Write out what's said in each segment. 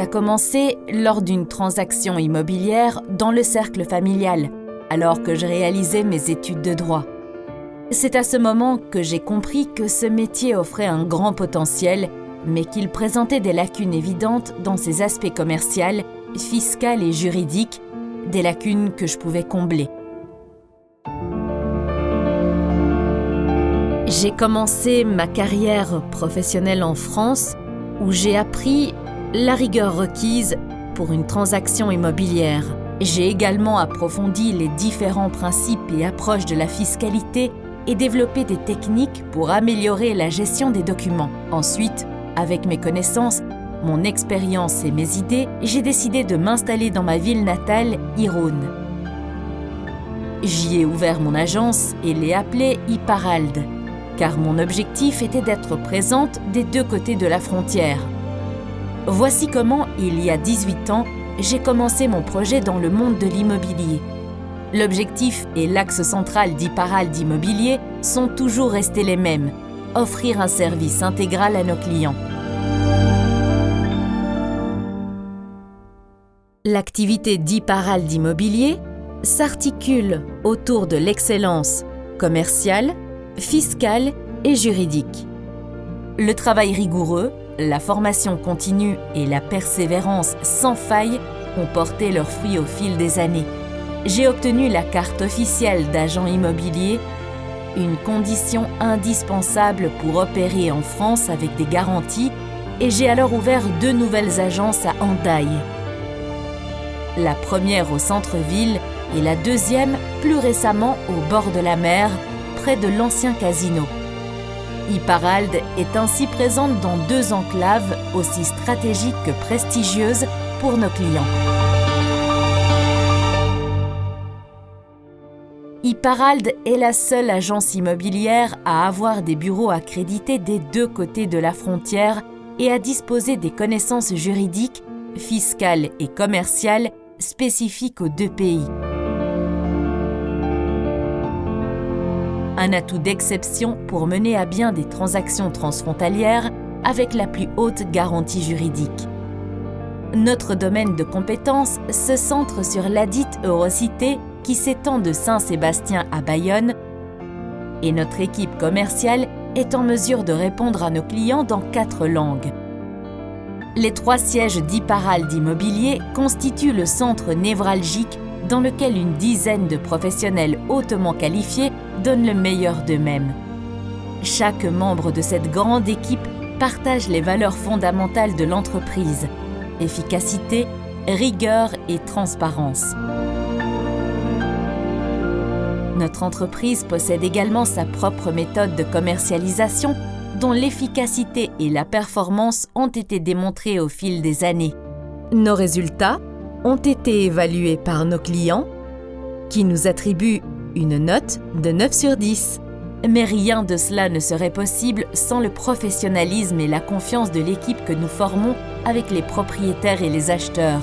a commencé lors d'une transaction immobilière dans le cercle familial, alors que je réalisais mes études de droit. C'est à ce moment que j'ai compris que ce métier offrait un grand potentiel, mais qu'il présentait des lacunes évidentes dans ses aspects commerciaux, fiscaux et juridiques, des lacunes que je pouvais combler. J'ai commencé ma carrière professionnelle en France, où j'ai appris la rigueur requise pour une transaction immobilière. J'ai également approfondi les différents principes et approches de la fiscalité et développé des techniques pour améliorer la gestion des documents. Ensuite, avec mes connaissances, mon expérience et mes idées, j'ai décidé de m'installer dans ma ville natale, Irône. J'y ai ouvert mon agence et l'ai appelée Iparald, car mon objectif était d'être présente des deux côtés de la frontière. Voici comment, il y a 18 ans, j'ai commencé mon projet dans le monde de l'immobilier. L'objectif et l'axe central d'Iparald Immobilier sont toujours restés les mêmes, offrir un service intégral à nos clients. L'activité d'Iparald Immobilier s'articule autour de l'excellence commerciale, fiscale et juridique. Le travail rigoureux, la formation continue et la persévérance sans faille ont porté leurs fruits au fil des années. J'ai obtenu la carte officielle d'agent immobilier, une condition indispensable pour opérer en France avec des garanties, et j'ai alors ouvert 2 nouvelles agences à Hendaye. La première au centre-ville et la deuxième plus récemment au bord de la mer, près de l'ancien casino. Iparald est ainsi présente dans 2 enclaves aussi stratégiques que prestigieuses pour nos clients. Iparald est la seule agence immobilière à avoir des bureaux accrédités des 2 côtés de la frontière et à disposer des connaissances juridiques, fiscales et commerciales spécifiques aux 2 pays. Un atout d'exception pour mener à bien des transactions transfrontalières avec la plus haute garantie juridique. Notre domaine de compétence se centre sur ladite Eurocité qui s'étend de Saint-Sébastien à Bayonne, et notre équipe commerciale est en mesure de répondre à nos clients dans 4 langues. Les 3 sièges d'Iparald Immobilier constituent le centre névralgique dans lequel une dizaine de professionnels hautement qualifiés donnent le meilleur d'eux-mêmes. Chaque membre de cette grande équipe partage les valeurs fondamentales de l'entreprise: efficacité, rigueur et transparence. Notre entreprise possède également sa propre méthode de commercialisation dont l'efficacité et la performance ont été démontrées au fil des années. Nos résultats ont été évalués par nos clients qui nous attribuent une note de 9 sur 10. Mais rien de cela ne serait possible sans le professionnalisme et la confiance de l'équipe que nous formons avec les propriétaires et les acheteurs.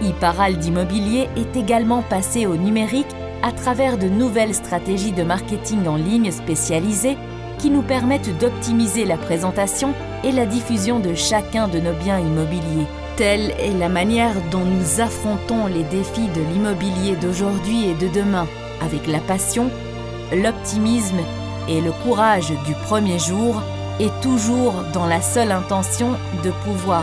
Iparald Immobilier est également passé au numérique à travers de nouvelles stratégies de marketing en ligne spécialisées qui nous permettent d'optimiser la présentation et la diffusion de chacun de nos biens immobiliers. Telle est la manière dont nous affrontons les défis de l'immobilier d'aujourd'hui et de demain, avec la passion, l'optimisme et le courage du premier jour, et toujours dans la seule intention de pouvoir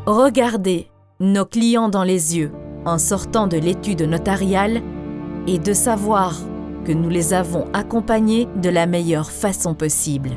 regarder nos clients dans les yeux en sortant de l'étude notariale et de savoir que nous les avons accompagnés de la meilleure façon possible.